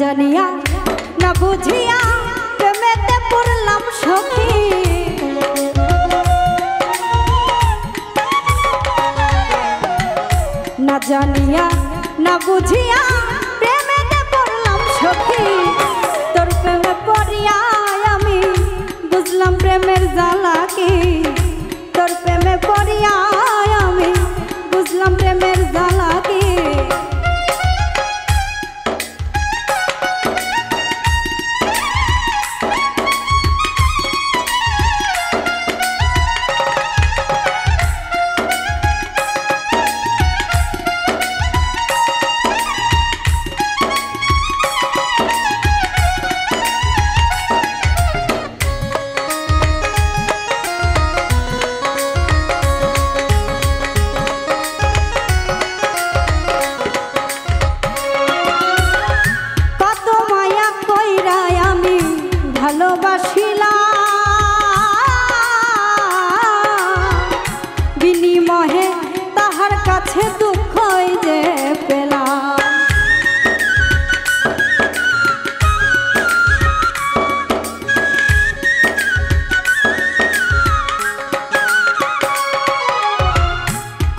জানিয়া না বুঝিয়া প্রেমেতে পড়লাম সখী। না জানিয়া না বুঝিয়া প্রেমেতে পড়লাম সখী। তোর প্রেমে পড়িয়া আমি বুঝলাম প্রেমের জ্বালা কি। তোর প্রেমে পড়িয়া আমি বুঝলাম প্রেমের জ্বালা কি। বিনিময়ে তাহার কাছে দুঃখই যে পেলাম।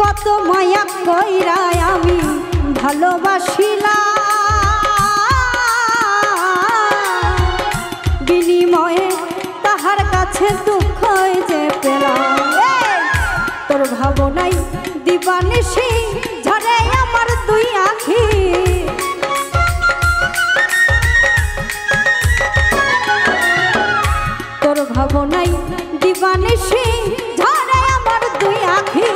কত মায়া কইরা আমি ভালোবাসিলাম, বিনিময়ে তাহার কাছে দুঃখই যে পেলাম। তোর ভাবনাই দিবানিশি ঝরে আমার দুই আখি। তোর ভাবনাই দিবানিশি ঝরে আমার দুই আখি।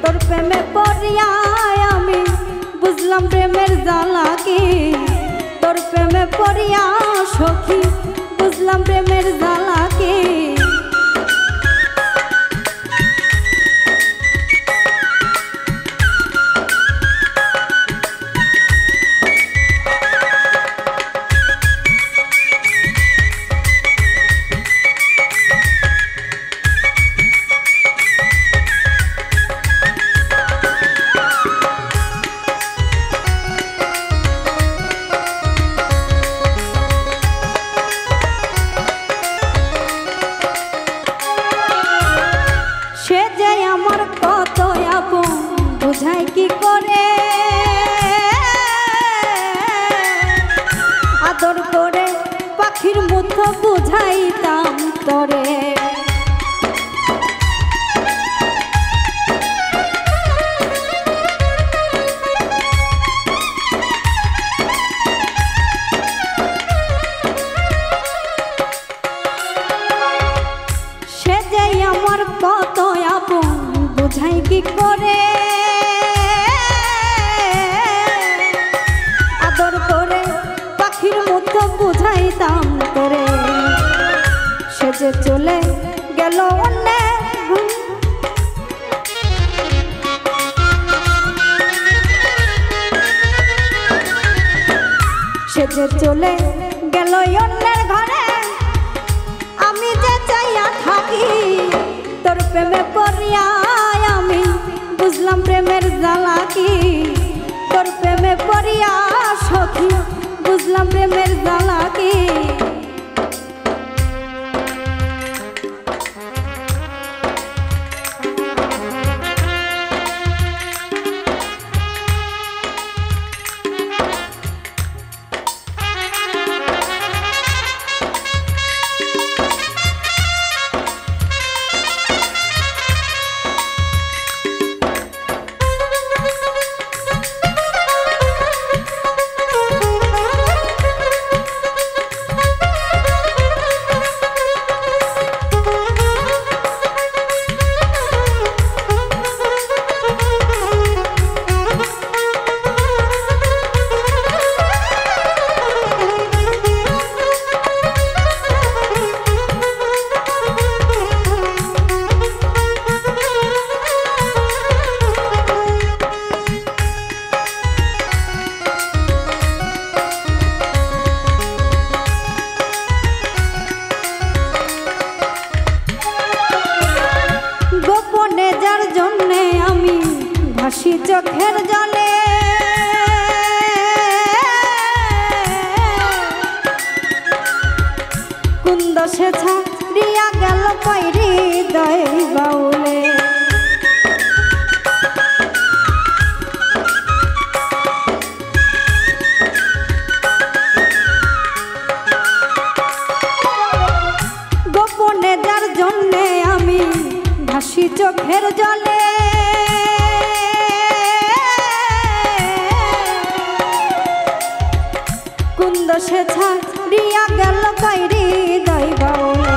তোর প্রেমে পড়িয়া আমি বুঝলাম প্রেমের জ্বালা কি। তোর প্রেমে পড়িয়া সখী বুঝলাম প্রেমের জ্বালা কি। বুঝাই কি করে আদর করে পাখির মতো বুঝাইতাম তোরে। সে যে আমার কত আপন বুঝাই কি করে আদর করে পাখির মতো বুঝাইতাম তোরে। সে যে চলে গেল অন্যে সে যে চলে গেল অন্যের ঘরে আমি যে চাইয়া থাকি। তোর প্রেমে পড়িয়া আমি বুঝলাম প্রেমের জ্বালা কি। তোর প্রেমে পড়িয়া সখী বুঝলাম প্রেমের জ্বালা কি। ভাসি চোখের জলে কোন দশে ছাড়িয়া গেল কইরি দয় বাউলে গোপনে যার জন্যে আমি ভাসি চোখের জলে কোন দশে ছাড়িয়া গেল কইরি দয় বাউলে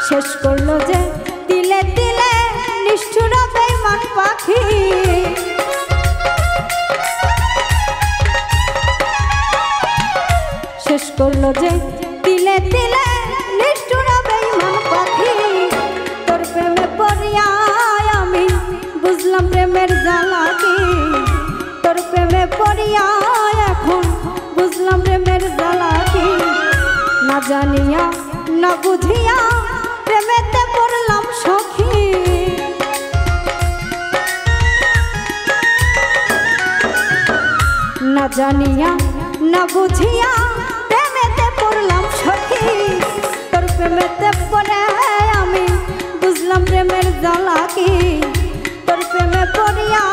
শেষ করলো যে তিলে তিলে নিষ্ঠুর বেঈমান পাখি শেষ করলো যে তিলে তিলে নিষ্ঠুর বেঈমান পাখি তোর প্রেমে পড়িয়া আমি বুঝলাম প্রেমের জ্বালা কি তোর প্রেমে পড়িয়া এখন বুঝলাম প্রেমের জ্বালা কি না জানিয়া না বুঝিয়া প্রেমেতে পড়লাম সখী না জানিয়া না বুঝিয়া প্রেমেতে পড়লাম সখী তোর প্রেমেতে পড়ে আমি বুঝলাম প্রেমের জ্বালা কি তোর প্রেমে পড়িয়া